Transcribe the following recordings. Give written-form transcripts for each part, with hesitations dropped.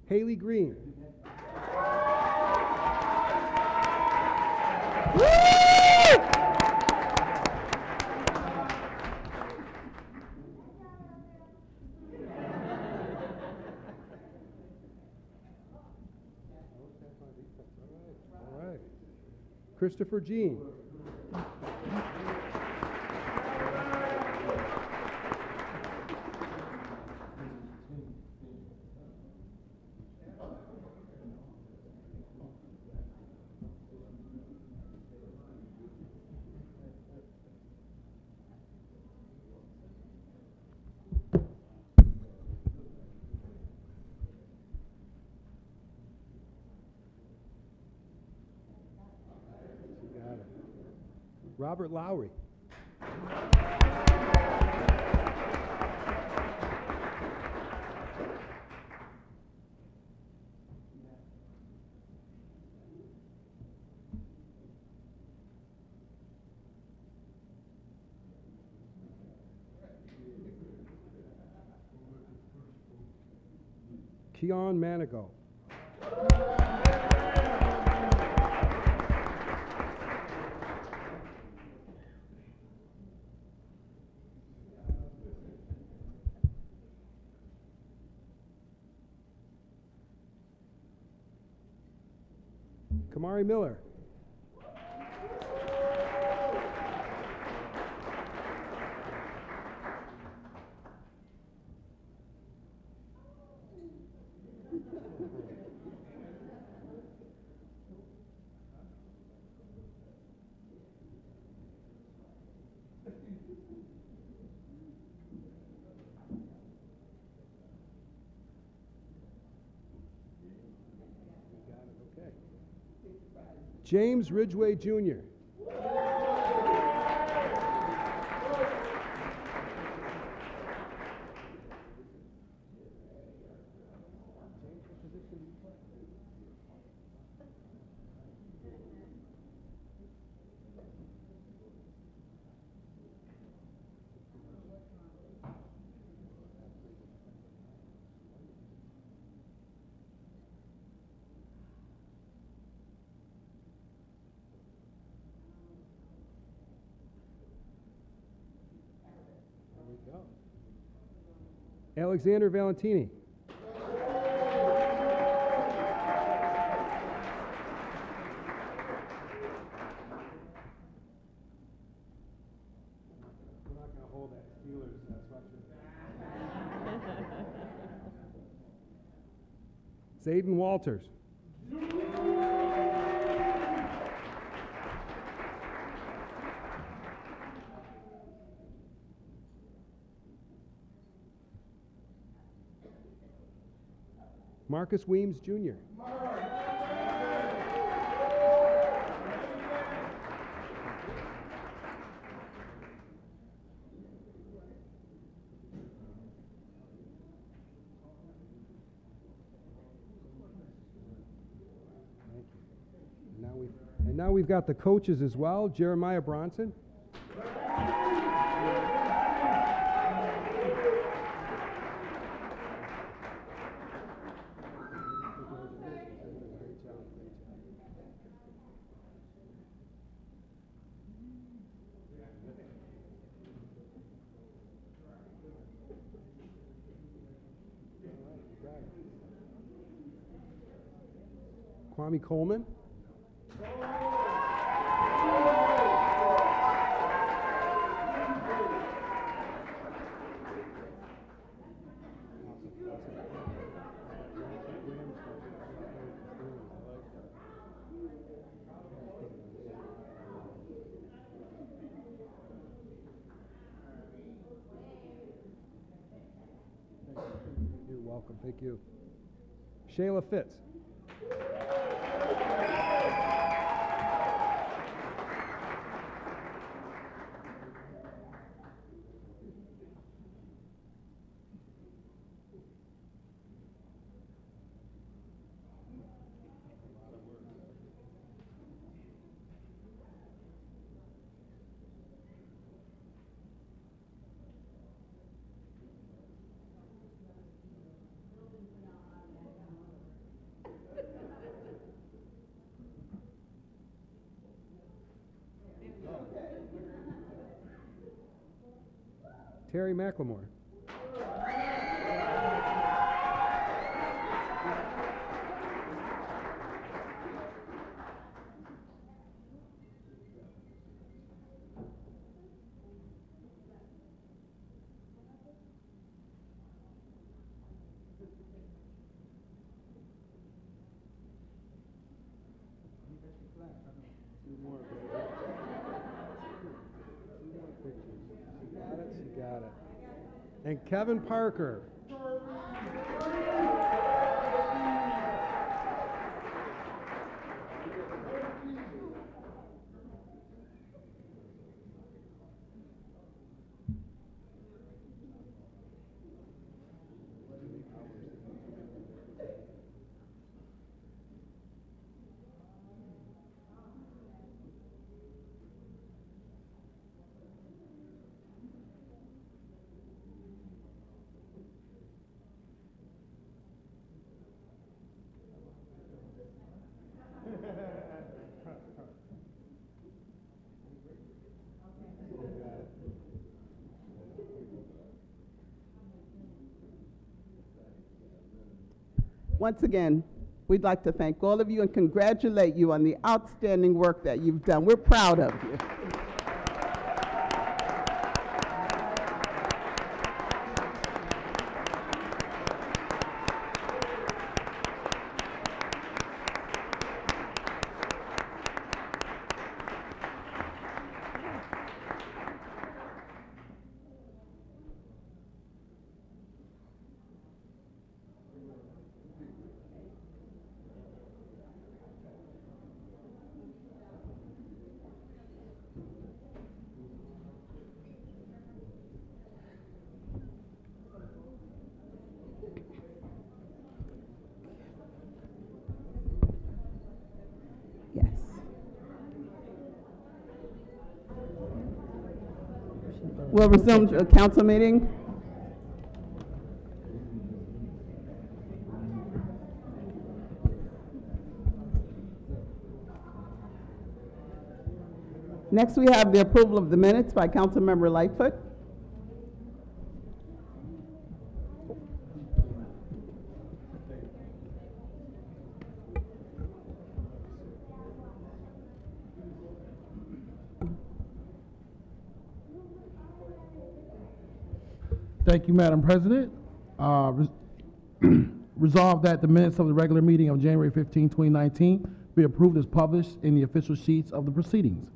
Haley Green. All right. Christopher Jean. Robert Lowry. Keon Manigo. Kamari Miller. James Ridgway, Jr. Alexander Valentini. We're not going to hold that Steelers sweatshirt. Zayden Walters. Marcus Weems, Jr. And now we've got the coaches as well. Jeremiah Bronson. Kwame Coleman. You're welcome. Thank you. Shayla Fitz. Terry McLemore. She got it. And Kevin Parker. Once again, we'd like to thank all of you and congratulate you on the outstanding work that you've done. We're proud of you. We'll resume the council meeting. Next, we have the approval of the minutes by Councilmember Lightfoot. Thank you, Madam President. Resolved that the minutes of the regular meeting of January 15, 2019 be approved as published in the official sheets of the proceedings.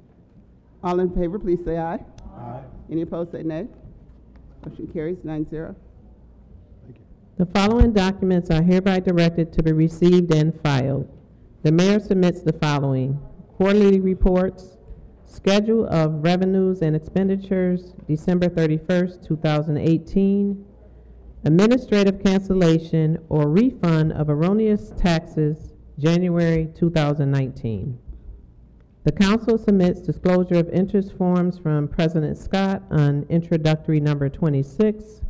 All in favor, please say aye. Aye. Any opposed, say nay. Motion carries 9-0. Thank you. The following documents are hereby directed to be received and filed. The mayor submits the following: quarterly reports, schedule of revenues and expenditures, December 31st, 2018, administrative cancellation or refund of erroneous taxes, January 2019. The council submits disclosure of interest forms from President Scott on introductory number 26,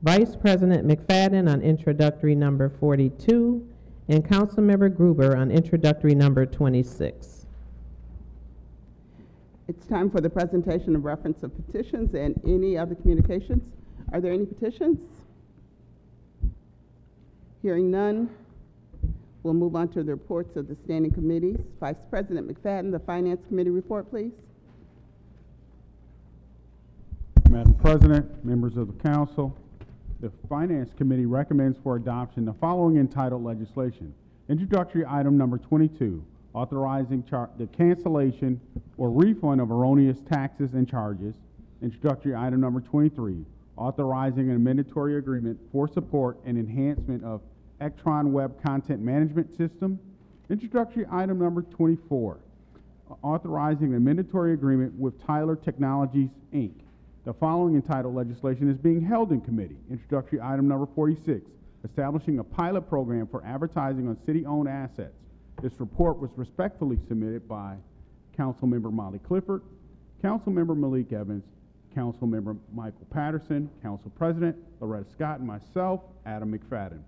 Vice President McFadden on introductory number 42, and Councilmember Gruber on introductory number 26. It's time for the presentation of reference of petitions and any other communications. Are there any petitions? Hearing none, we'll move on to the reports of the standing committees. Vice President McFadden, the Finance Committee report, please. Madam President, members of the council, the Finance Committee recommends for adoption the following entitled legislation. Introductory item number 22, authorizing the cancellation or refund of erroneous taxes and charges. Introductory item number 23, authorizing an amendatory agreement for support and enhancement of Electron Web Content Management System. Introductory item number 24, authorizing an amendatory agreement with Tyler Technologies, Inc. The following entitled legislation is being held in committee. Introductory item number 46, establishing a pilot program for advertising on city-owned assets. This report was respectfully submitted by Councilmember Molly Clifford, Councilmember Malik Evans, Councilmember Michael Patterson, Council President Loretta Scott, and myself, Adam McFadden.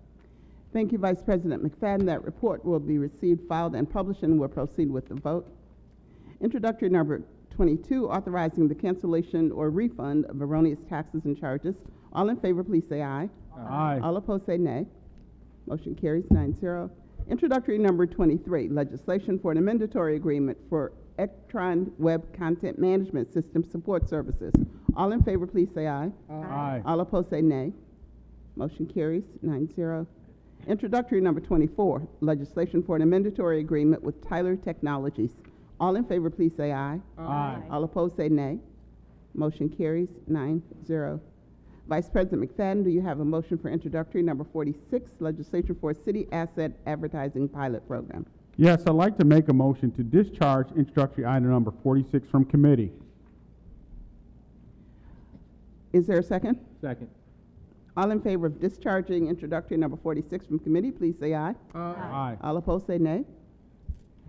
Thank you, Vice President McFadden. That report will be received, filed, and published, and we'll proceed with the vote. Introductory number 22, authorizing the cancellation or refund of erroneous taxes and charges. All in favor, please say aye. Aye. All opposed, say nay. Motion carries 9-0. Introductory number 23, legislation for an amendatory agreement for Electron Web Content Management System Support Services. All in favor, please say aye. Aye. All opposed, say nay. Motion carries 9-0. Introductory number 24, legislation for an amendatory agreement with Tyler Technologies. All in favor, please say aye. Aye. All opposed, say nay. Motion carries 9-0. Vice President McFadden, do you have a motion for introductory number 46, legislation for a city asset advertising pilot program? Yes, I'd like to make a motion to discharge introductory item number 46 from committee. Is there a second? Second. All in favor of discharging introductory number 46 from committee, please say aye. Aye. All opposed, say nay.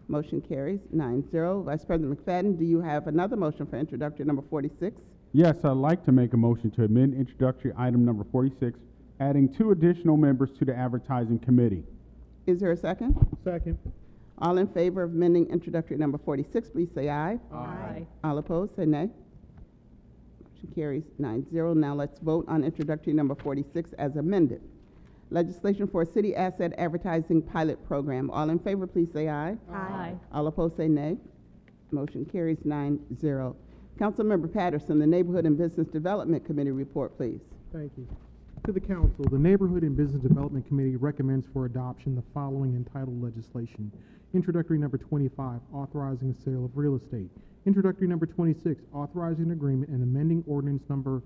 Motion carries 9-0. Vice President McFadden, do you have another motion for introductory number 46? Yes, I'd like to make a motion to amend introductory item number 46, adding 2 additional members to the advertising committee. Is there a second? Second. All in favor of amending introductory number 46, please say aye. Aye. All opposed, say nay. Motion carries 9-0. Now let's vote on introductory number 46 as amended. Legislation for a city asset advertising pilot program. All in favor, please say aye. Aye. All opposed, say nay. Motion carries 9-0. Councilmember Patterson, the Neighborhood and Business Development Committee report, please. Thank you. To the council, the Neighborhood and Business Development Committee recommends for adoption the following entitled legislation. Introductory number 25, authorizing the sale of real estate. Introductory number 26, authorizing an agreement and amending ordinance number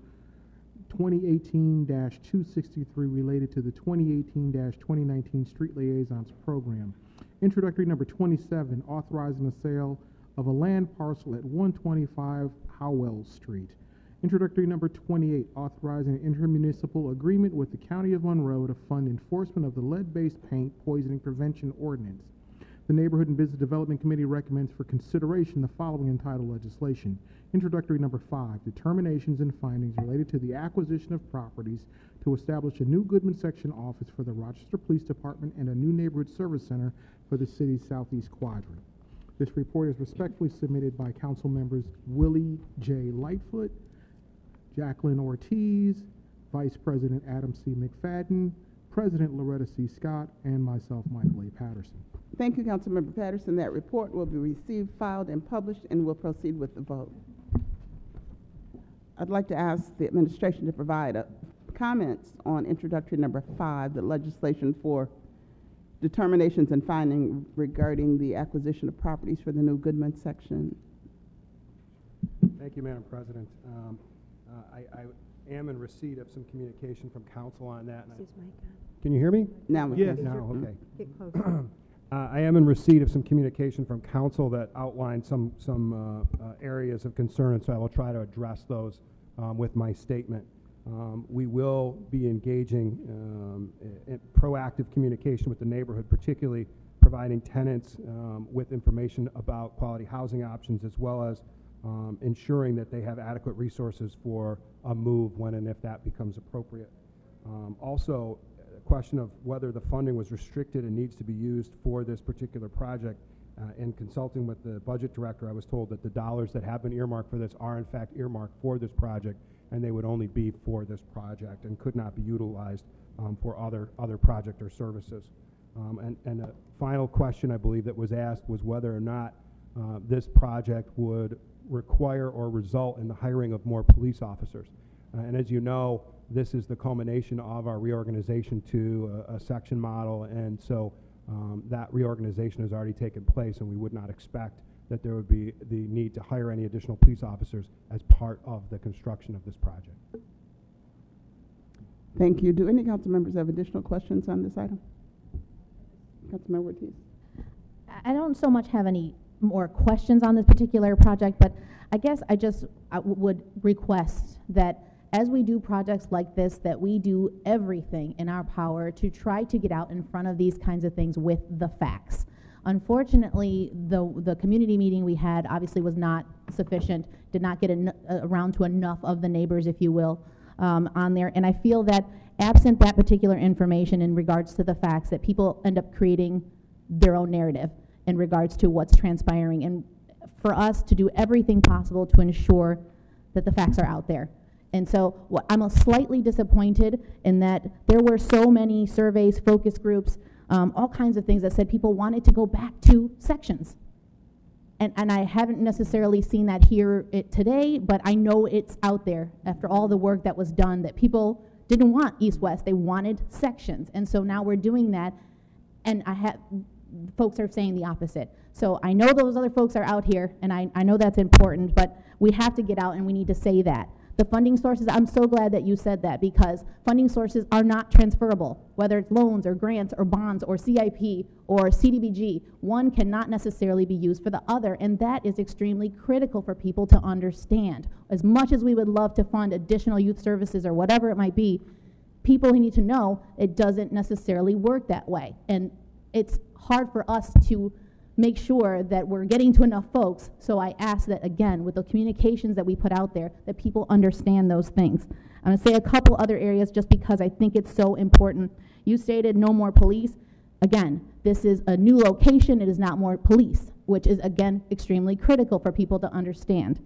2018-263 related to the 2018-2019 Street Liaisons Program. Introductory number 27, authorizing the sale of a land parcel at 125 Howell Street. Introductory number 28, authorizing an intermunicipal agreement with the County of Monroe to fund enforcement of the lead-based paint poisoning prevention ordinance. The Neighborhood and Business Development Committee recommends for consideration the following entitled legislation. Introductory number 5, determinations and findings related to the acquisition of properties to establish a new Goodman Section office for the Rochester Police Department and a new neighborhood service center for the city's southeast quadrant. This report is respectfully submitted by council members Willie J. Lightfoot, Jacqueline Ortiz, Vice President Adam C. McFadden, President Loretta C. Scott, and myself, Michael A. Patterson. Thank you, Councilmember Patterson. That report will be received, filed, and published, and we'll proceed with the vote. I'd like to ask the administration to provide comments on introductory number 5, the legislation for determinations and finding regarding the acquisition of properties for the new Goodman section. Thank you, Madam President. I am in receipt of some communication from council on that. Can you hear me? Now we Yes. can. Now, okay. Get closer. I am in receipt of some communication from council that outlined some areas of concern, and so I will try to address those with my statement. We will be engaging in proactive communication with the neighborhood, particularly providing tenants with information about quality housing options, as well as ensuring that they have adequate resources for a move when and if that becomes appropriate. Also, a question of whether the funding was restricted and needs to be used for this particular project. In consulting with the budget director, I was told that the dollars that have been earmarked for this are in fact earmarked for this project, and they would only be for this project and could not be utilized for other project or services. And a final question I believe that was asked was whether or not this project would require or result in the hiring of more police officers. And as you know, this is the culmination of our reorganization to a section model, and so that reorganization has already taken place, and we would not expect that there would be the need to hire any additional police officers as part of the construction of this project. Thank you. Do any council members have additional questions on this item? Councilmember Ortiz. I don't so much have any more questions on this particular project, but I guess I would request that as we do projects like this, that we do everything in our power to try to get out in front of these kinds of things with the facts. Unfortunately, the community meeting we had obviously was not sufficient, did not get around to enough of the neighbors, if you will, on there. And I feel that absent that particular information in regards to the facts, that people end up creating their own narrative in regards to what's transpiring. And for us to do everything possible to ensure that the facts are out there. And so I'm slightly disappointed in that there were so many surveys, focus groups, all kinds of things that said people wanted to go back to sections. And I haven't necessarily seen that here today, but I know it's out there after all the work that was done, that people didn't want east-west, they wanted sections. And so now we're doing that, and folks are saying the opposite. So I know those other folks are out here, and I know that's important, but we have to get out and we need to say that. The funding sources, I'm so glad that you said that, because funding sources are not transferable, whether it's loans or grants or bonds or CIP or CDBG. One cannot necessarily be used for the other, and that is extremely critical for people to understand. As much as we would love to fund additional youth services or whatever it might be, people need to know it doesn't necessarily work that way. And it's hard for us to make sure that we're getting to enough folks. So I ask that, again, with the communications that we put out there, that people understand those things. I'm going to say a couple other areas just because I think it's so important. You stated no more police. Again, this is a new location. It is not more police, which is, again, extremely critical for people to understand.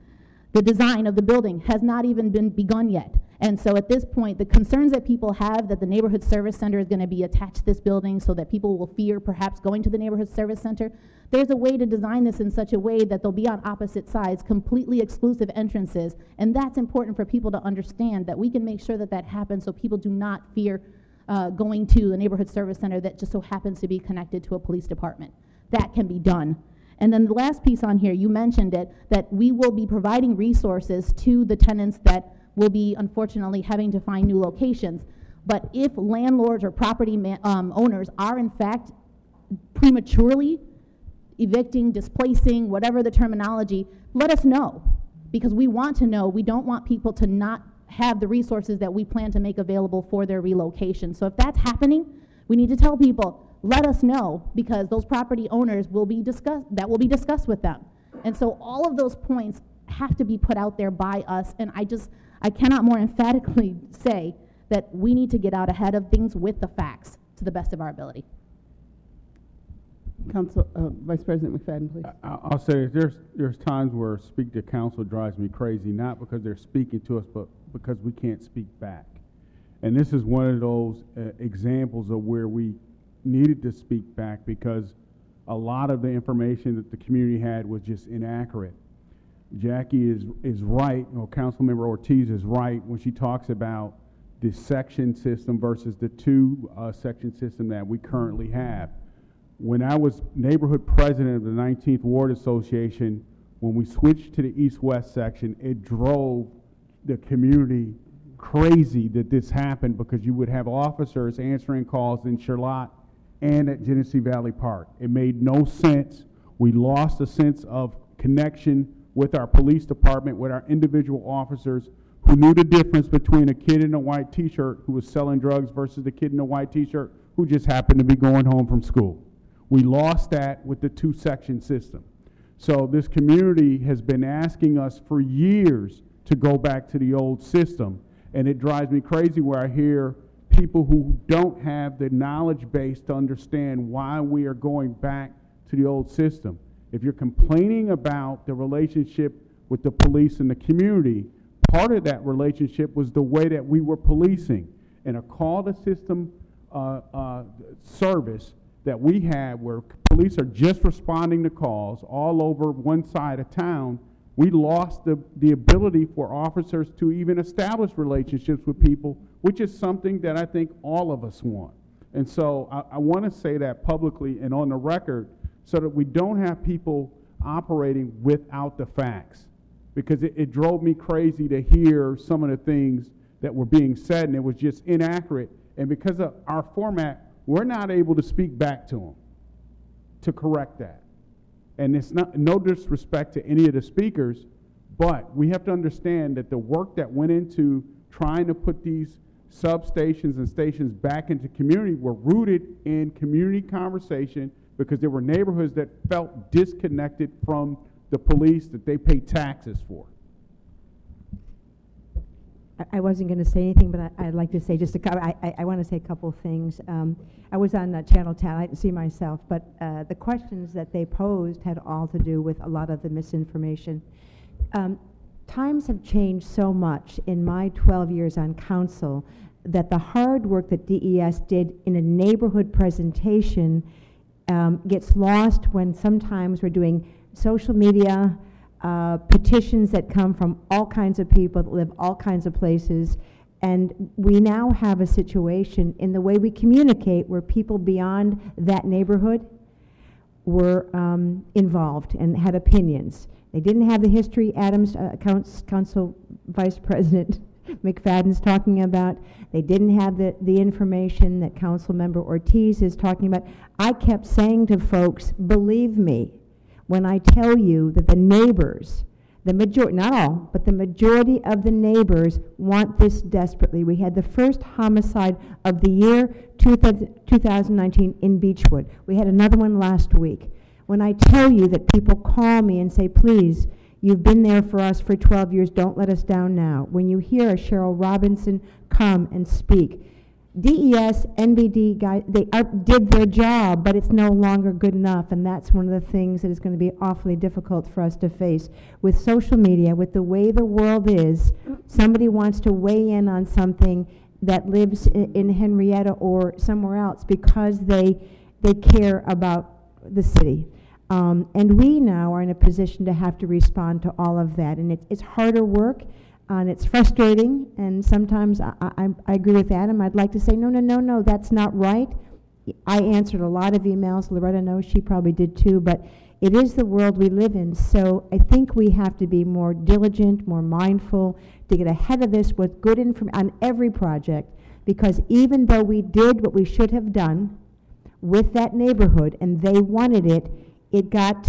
The design of the building has not even been begun yet. And so at this point, the concerns that people have that the neighborhood service center is going to be attached to this building so that people will fear perhaps going to the neighborhood service center, there's a way to design this in such a way that they'll be on opposite sides, completely exclusive entrances. And that's important for people to understand, that we can make sure that that happens so people do not fear going to the neighborhood service center that just so happens to be connected to a police department. That can be done. And then the last piece on here, you mentioned it, that we will be providing resources to the tenants that will be unfortunately having to find new locations. But if landlords or property owners are in fact prematurely evicting, displacing, whatever the terminology, let us know, because we want to know. We don't want people to not have the resources that we plan to make available for their relocation. So if that's happening, we need to tell people, let us know, because those property owners will be discussed with them. And so all of those points have to be put out there by us, and I cannot more emphatically say that we need to get out ahead of things with the facts to the best of our ability. Council, Vice President McFadden, please. I'll say there's times where speak to council drives me crazy, not because they're speaking to us, but because we can't speak back. And this is one of those examples of where we needed to speak back, because a lot of the information that the community had was just inaccurate. Jackie is right, or Councilmember Ortiz is right when she talks about the section system versus the two-section system that we currently have. When I was neighborhood president of the 19th Ward Association, when we switched to the east-west section, it drove the community crazy that this happened, because you would have officers answering calls in Charlotte and at Genesee Valley Park. It made no sense. We lost a sense of connection with our police department, with our individual officers who knew the difference between a kid in a white t-shirt who was selling drugs versus the kid in a white t-shirt who just happened to be going home from school. We lost that with the two-section system. So this community has been asking us for years to go back to the old system, and it drives me crazy where I hear people who don't have the knowledge base to understand why we are going back to the old system. If you're complaining about the relationship with the police and the community, part of that relationship was the way that we were policing. In a call-to-system service that we had, where police are just responding to calls all over one side of town, we lost the ability for officers to even establish relationships with people, which is something that I think all of us want. And so I want to say that publicly and on the record, so that we don't have people operating without the facts. Because it drove me crazy to hear some of the things that were being said, and it was just inaccurate. And because of our format, we're not able to speak back to them to correct that. And it's no disrespect to any of the speakers, but we have to understand that the work that went into trying to put these substations and stations back into community were rooted in community conversation, because there were neighborhoods that felt disconnected from the police that they pay taxes for. I wasn't going to say anything, but I'd like to say just a couple. I want to say a couple of things. I was on Channel 10. I didn't see myself, but the questions that they posed had all to do with a lot of the misinformation. Times have changed so much in my 12 years on council that the hard work that DES did in a neighborhood presentation gets lost when sometimes we're doing social media petitions that come from all kinds of people that live all kinds of places. And we now have a situation in the way we communicate where people beyond that neighborhood were involved and had opinions. They didn't have the history Adams, Council Vice President McFadden's talking about. They didn't have the information that Council Member Ortiz is talking about. I kept saying to folks, believe me, when I tell you that the neighbors, the majority, not all, but the majority of the neighbors want this desperately. We had the first homicide of the year 2019 in Beechwood. We had another one last week. When I tell you that people call me and say, please, you've been there for us for 12 years, don't let us down now. When you hear a Cheryl Robinson come and speak, DES, NBD guys, they did their job, but it's no longer good enough, and that's one of the things that is going to be awfully difficult for us to face. With social media, with the way the world is, somebody wants to weigh in on something that lives in Henrietta or somewhere else because they care about the city. And we now are in a position to have to respond to all of that, and it's harder work. And it's frustrating, and sometimes I agree with Adam. I'd like to say, no, that's not right. I answered a lot of emails. Loretta knows, she probably did too, but it is the world we live in. So I think we have to be more diligent, more mindful, to get ahead of this with good information on every project, because even though we did what we should have done with that neighborhood, and they wanted it, it got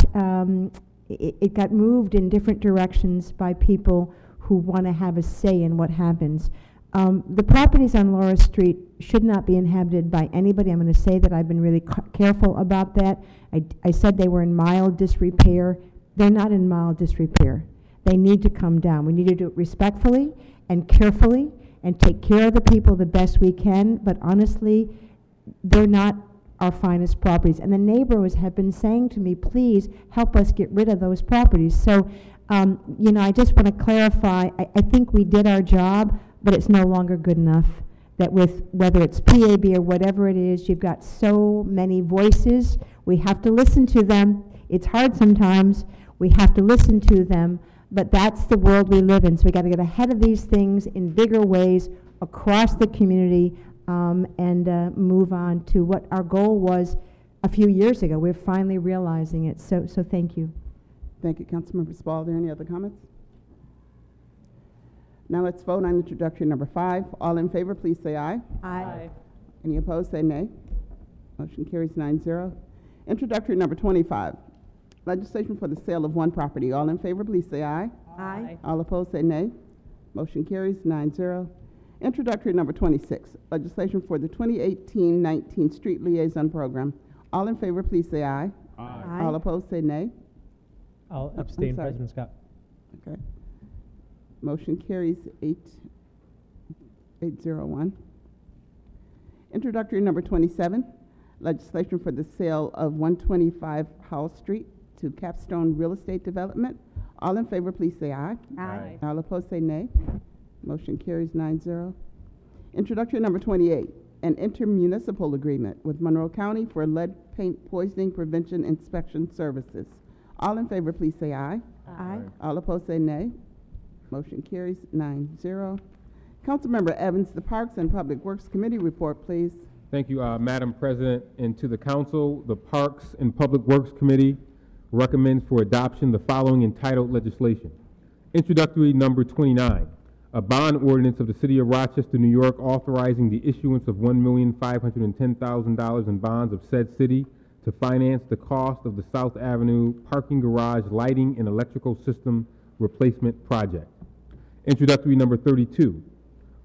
moved in different directions by people who want to have a say in what happens. The properties on Laura Street should not be inhabited by anybody. I'm going to say that I've been really careful about that. I said they were in mild disrepair. They're not in mild disrepair. They need to come down. We need to do it respectfully and carefully and take care of the people the best we can, but honestly, they're not our finest properties. And the neighbors have been saying to me, please help us get rid of those properties. So I just want to clarify, I think we did our job, but it's no longer good enough. That with, whether it's PAB or whatever it is, you've got so many voices. We have to listen to them. It's hard sometimes. We have to listen to them, but that's the world we live in. So we got to get ahead of these things in bigger ways across the community and move on to what our goal was a few years ago. We're finally realizing it. So thank you. Thank you, Councilmember Spall. Are there any other comments? Now let's vote on introductory number 5. All in favor, please say aye. Aye. Any opposed, say nay. Motion carries 9-0. Introductory number 25. Legislation for the sale of one property. All in favor, please say aye. Aye. All opposed, say nay. Motion carries 9-0. Introductory number 26. Legislation for the 2018-19 Street Liaison Program. All in favor, please say aye. Aye. All opposed, say nay. I'll I'm abstain, sorry. President Scott. Okay. Motion carries 801. Introductory number 27, legislation for the sale of 125 Howell Street to Capstone Real Estate Development. All in favor, please say aye. Aye. All opposed, say nay. Motion carries 9-0. Introductory number 28, an intermunicipal agreement with Monroe County for lead paint poisoning prevention inspection services. All in favor, please say aye. Aye. All opposed, say nay. Motion carries 9-0. Councilmember Evans, the Parks and Public Works Committee report, please. Thank you, Madam President, and to the Council. The Parks and Public Works Committee recommends for adoption the following entitled legislation. Introductory number 29, a bond ordinance of the City of Rochester, New York, authorizing the issuance of $1,510,000 in bonds of said city to finance the cost of the South Avenue parking garage lighting and electrical system replacement project. Introductory number 32,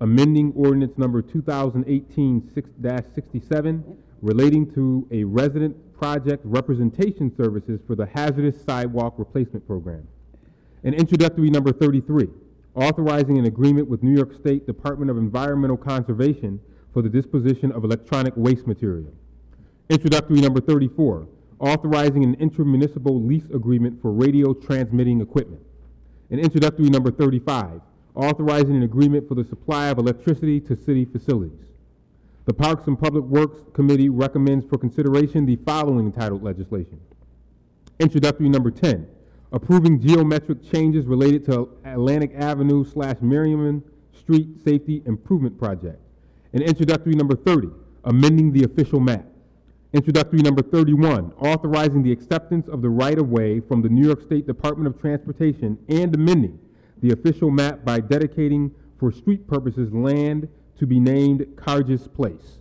amending ordinance number 2018-67 relating to a resident project representation services for the hazardous sidewalk replacement program. And introductory number 33, authorizing an agreement with New York State Department of Environmental Conservation for the disposition of electronic waste material. Introductory number 34, authorizing an intermunicipal lease agreement for radio transmitting equipment. And introductory number 35, authorizing an agreement for the supply of electricity to city facilities. The Parks and Public Works Committee recommends for consideration the following entitled legislation. Introductory number 10, approving geometric changes related to Atlantic Avenue / Merriman Street Safety Improvement Project. And introductory number 30, amending the official map. Introductory number 31, authorizing the acceptance of the right-of-way from the New York State Department of Transportation and amending the official map by dedicating for street purposes land to be named Cargis Place.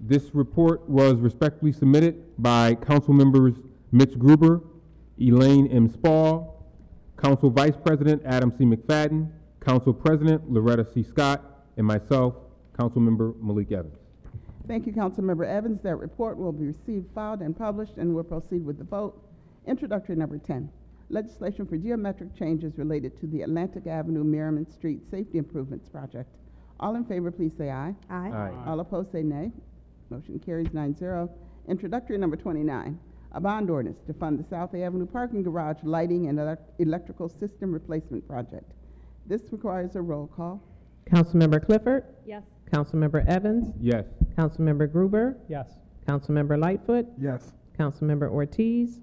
This report was respectfully submitted by Council members Mitch Gruber, Elaine M. Spall, Council Vice President Adam C. McFadden, Council President Loretta C. Scott, and myself, Council Member Malik Evans. Thank you, Councilmember Evans. That report will be received, filed, and published, and we'll proceed with the vote. Introductory number 10, legislation for geometric changes related to the Atlantic Avenue Merriman Street Safety Improvements Project. All in favor, please say aye. Aye. Aye. All opposed, say nay. Motion carries 9-0. Introductory number 29, a bond ordinance to fund the South Avenue Parking Garage Lighting and Electrical System Replacement Project. This requires a roll call. Councilmember Clifford? Yes. Councilmember Evans? Yes. Councilmember Gruber? Yes. Councilmember Lightfoot? Yes. Councilmember Ortiz?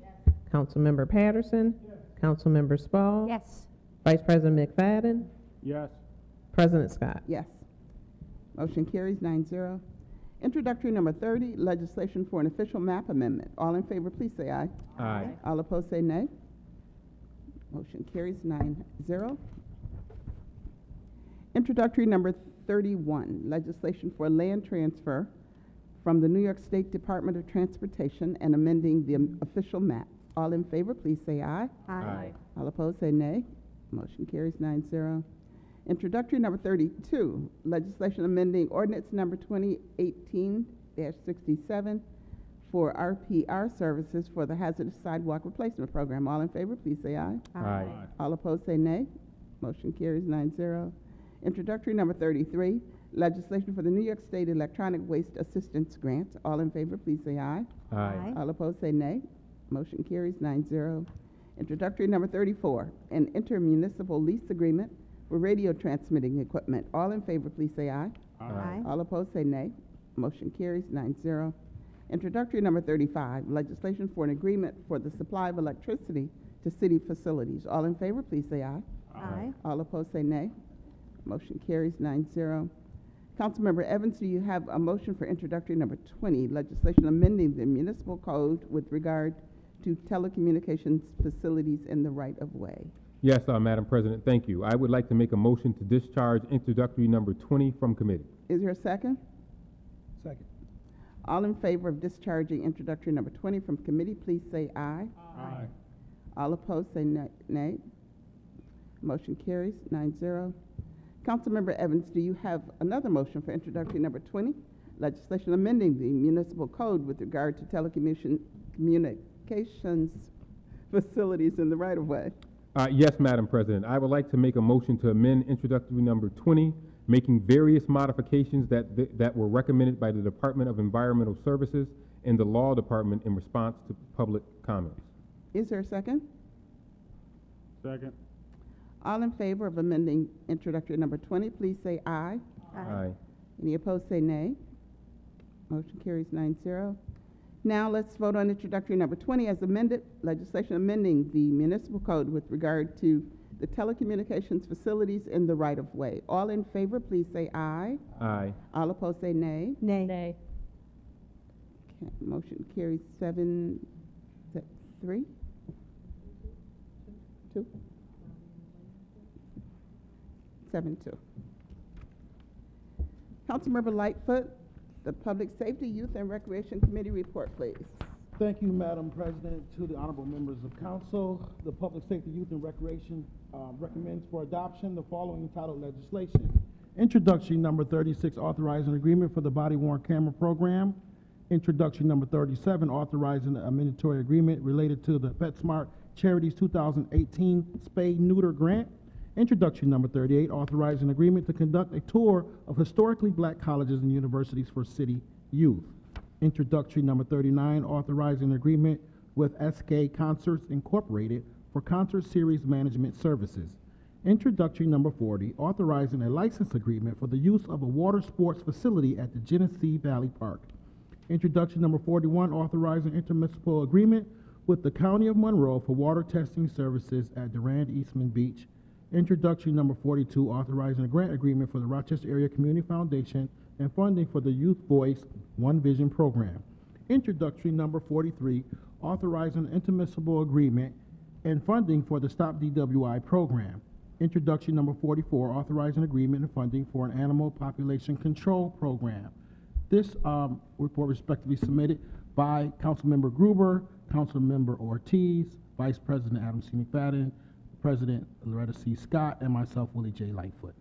Councilmember Patterson? Councilmember Spall? Yes. Vice President McFadden? Yes. President Scott? Yes. Motion carries 9-0. Introductory number 30, legislation for an official map amendment. All in favor, please say aye. Aye. All opposed, say nay. Motion carries 9-0. Introductory number 31, legislation for land transfer from the New York State Department of Transportation and amending the official map. All in favor, please say aye. Aye. All opposed, say nay. Motion carries 9-0. Introductory number 32, legislation amending ordinance number 2018-67 for RPR services for the hazardous sidewalk replacement program. All in favor, please say aye. Aye. All opposed, say nay. Motion carries 9-0. Introductory number 33, legislation for the New York State Electronic Waste Assistance Grant. All in favor, please say aye. Aye. All opposed, say nay. Motion carries 9-0. Introductory number 34, an intermunicipal lease agreement for radio transmitting equipment. All in favor, please say aye. Aye. All opposed, say nay. Motion carries 9-0. Introductory number 35, legislation for an agreement for the supply of electricity to city facilities. All in favor, please say aye. Aye. All opposed, say nay. Motion carries 9-0. Councilmember Evans, do you have a motion for introductory number 20, legislation amending the municipal code with regard to telecommunications facilities in the right-of-way? Yes, Madam President, thank you. I would like to make a motion to discharge introductory number 20 from committee. Is there a second? Second. All in favor of discharging introductory number 20 from committee, please say aye. Aye. All opposed, say nay. Motion carries 9-0. Councilmember Evans, do you have another motion for introductory number 20, legislation amending the municipal code with regard to telecommunications facilities in the right-of-way? Yes, Madam President. I would like to make a motion to amend introductory number 20, making various modifications that were recommended by the Department of Environmental Services and the Law Department in response to public comments. Is there a second? Second. All in favor of amending introductory number 20, please say aye. Aye. Any opposed, say nay. Motion carries 9-0. Now let's vote on introductory number 20 as amended, legislation amending the municipal code with regard to the telecommunications facilities in the right-of-way. All in favor, please say aye. Aye. All opposed, say nay. Nay. Nay. Okay, motion carries 7-3? 2? 7-2. Councilmember Lightfoot, the Public Safety, Youth, and Recreation Committee report, please. Thank you, Madam President. To the honorable members of council, the Public Safety, Youth, and Recreation recommends for adoption the following entitled legislation. Introduction number 36, authorizing agreement for the body-worn camera program. Introduction number 37, authorizing a mandatory agreement related to the PetSmart Charities 2018 Spay Neuter Grant. Introductory number 38, authorizing agreement to conduct a tour of historically black colleges and universities for city youth. Introductory number 39, authorizing agreement with SK Concerts Incorporated for concert series management services. Introductory number 40, authorizing a license agreement for the use of a water sports facility at the Genesee Valley Park. Introduction number 41, authorizing intermunicipal agreement with the County of Monroe for water testing services at Durand Eastman Beach. Introductory number 42, authorizing a grant agreement for the Rochester Area Community Foundation and funding for the Youth Voice One Vision program. Introductory number 43, authorizing an intermunicipal agreement and funding for the Stop DWI program. Introduction number 44, authorizing agreement and funding for an animal population control program. This report respectively submitted by Councilmember Gruber, Councilmember Ortiz, Vice President Adam C. McFadden, President Loretta C. Scott, and myself, Willie J. Lightfoot.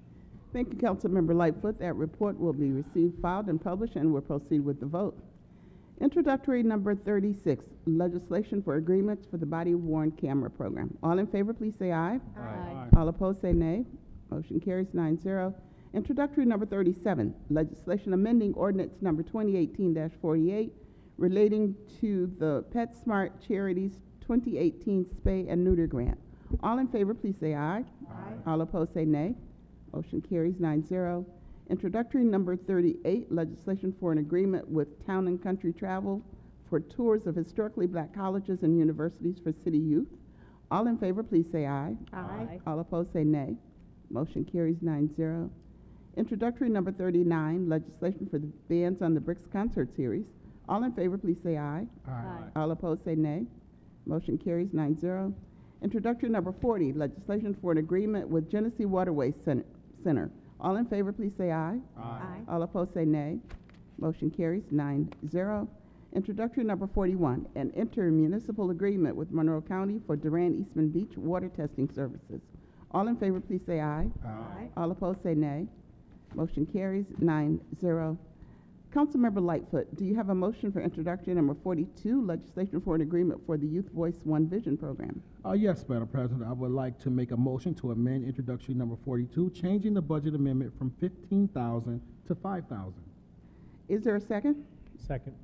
Thank you, Councilmember Lightfoot. That report will be received, filed, and published, and we'll proceed with the vote. Introductory number 36, legislation for agreements for the body-worn camera program. All in favor, please say aye. Aye. All opposed, say nay. Motion carries 9-0. Introductory number 37, legislation amending ordinance number 2018-48 relating to the PetSmart Charities 2018 Spay and Neuter Grant. All in favor, please say aye. Aye. All opposed, say nay. Motion carries 9-0. Introductory number 38, legislation for an agreement with Town and Country Travel for tours of historically black colleges and universities for city youth. All in favor, please say aye. Aye. All opposed, say nay. Motion carries 9-0. Introductory number 39, legislation for the Bands on the Bricks concert series. All in favor, please say aye. Aye. All opposed, say nay. Motion carries 9-0. Introductory number 40, legislation for an agreement with Genesee Waterway Center. All in favor, please say aye. Aye. All opposed, say nay. Motion carries 9-0. Introductory number 41, an intermunicipal agreement with Monroe County for Durand Eastman Beach water testing services. All in favor, please say aye. Aye. All opposed, say nay. Motion carries 9-0. Councilmember Lightfoot, do you have a motion for introductory number 42, legislation for an agreement for the Youth Voice One Vision program? Yes, Madam President, I would like to make a motion to amend introductory number 42, changing the budget amendment from $15,000 to $5,000. Is there a second? Second.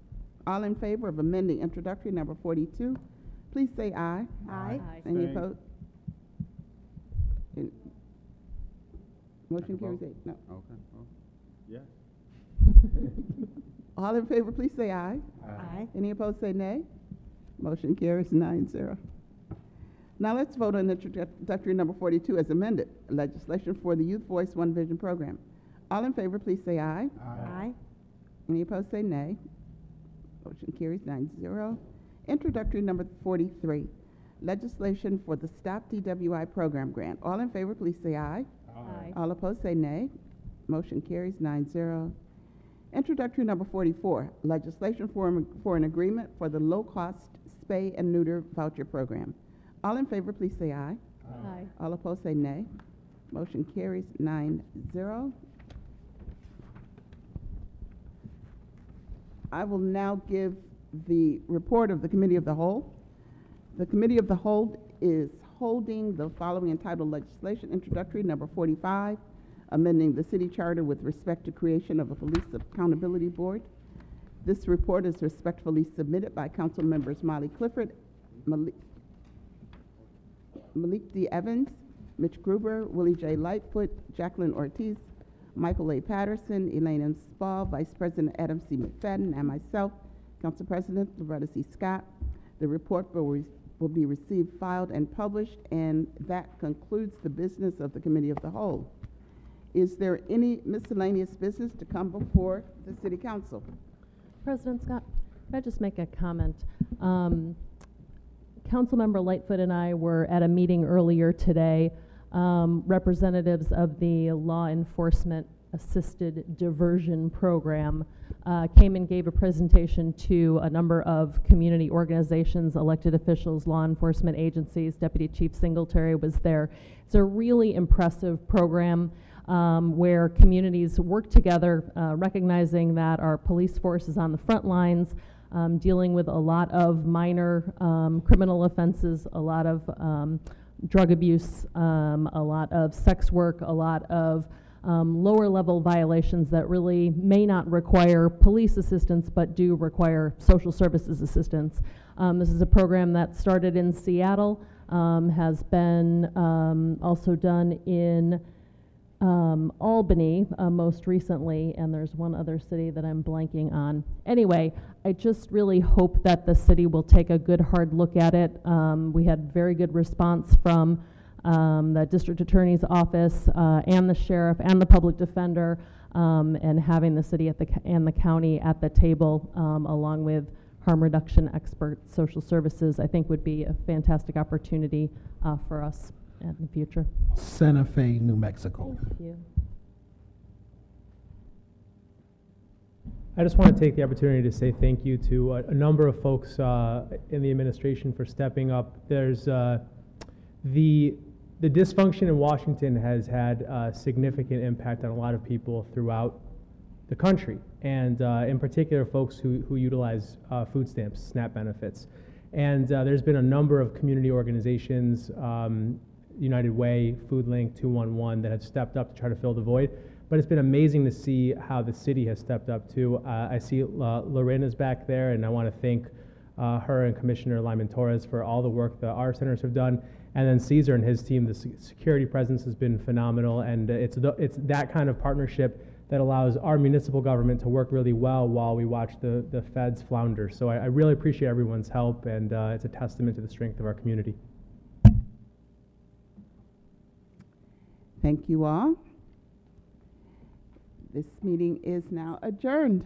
All in favor of amending introductory number 42, please say aye. Aye. Any Abstain. opposed? Motion carries 8. No. Okay. Oh, yes. All in favor, please say aye. Aye. Any opposed, say nay. Motion carries 9-0. Now let's vote on introductory number 42 as amended, legislation for the Youth Voice One Vision program. All in favor, please say aye. Aye. Any opposed, say nay. Motion carries 9-0. Introductory number 43, legislation for the Stop DWI program grant. All in favor, please say aye. Aye. All opposed, say nay. Motion carries 9-0. Introductory number 44, legislation for an agreement for the low-cost spay and neuter voucher program. All in favor, please say aye. Aye. All opposed, say nay. Motion carries 9-0. I will now give the report of the Committee of the Whole. The Committee of the Whole is holding the following entitled legislation, introductory number 45, amending the city charter with respect to creation of a police accountability board. This report is respectfully submitted by Council members Molly Clifford, Malik D. Evans, Mitch Gruber, Willie J. Lightfoot, Jacqueline Ortiz, Michael A. Patterson, Elaine M. Spall, Vice President Adam C. McFadden, and myself, Council President Loretta C. Scott. The report will be received, filed, and published, and that concludes the business of the Committee of the Whole. Is there any miscellaneous business to come before the City Council? President Scott, could I just make a comment? Councilmember Lightfoot and I were at a meeting earlier today. Representatives of the Law Enforcement Assisted Diversion Program came and gave a presentation to a number of community organizations, elected officials, law enforcement agencies. Deputy Chief Singletary was there. It's a really impressive program where communities work together, recognizing that our police force is on the front lines, dealing with a lot of minor criminal offenses, a lot of drug abuse, a lot of sex work, a lot of lower level violations that really may not require police assistance but do require social services assistance. This is a program that started in Seattle, has been also done in Albany most recently, and there's one other city that I'm blanking on. Anyway, I just really hope that the city will take a good hard look at it. We had very good response from the district attorney's office and the sheriff and the public defender, and having the city and the county at the table along with harm reduction experts, social services, I think would be a fantastic opportunity for us in the future. Santa Fe, New Mexico. Thank you. I just want to take the opportunity to say thank you to a number of folks in the administration for stepping up. There's the dysfunction in Washington has had a significant impact on a lot of people throughout the country, and in particular folks who utilize food stamps, SNAP benefits. And there's been a number of community organizations, United Way, Food Link, 211, that have stepped up to try to fill the void. But it's been amazing to see how the city has stepped up too. I see Lorena's back there, and I want to thank her and Commissioner Lyman Torres for all the work that our centers have done. And then Caesar and his team, the security presence has been phenomenal, and it's that kind of partnership that allows our municipal government to work really well while we watch the feds flounder. So I really appreciate everyone's help, and it's a testament to the strength of our community. Thank you all. This meeting is now adjourned.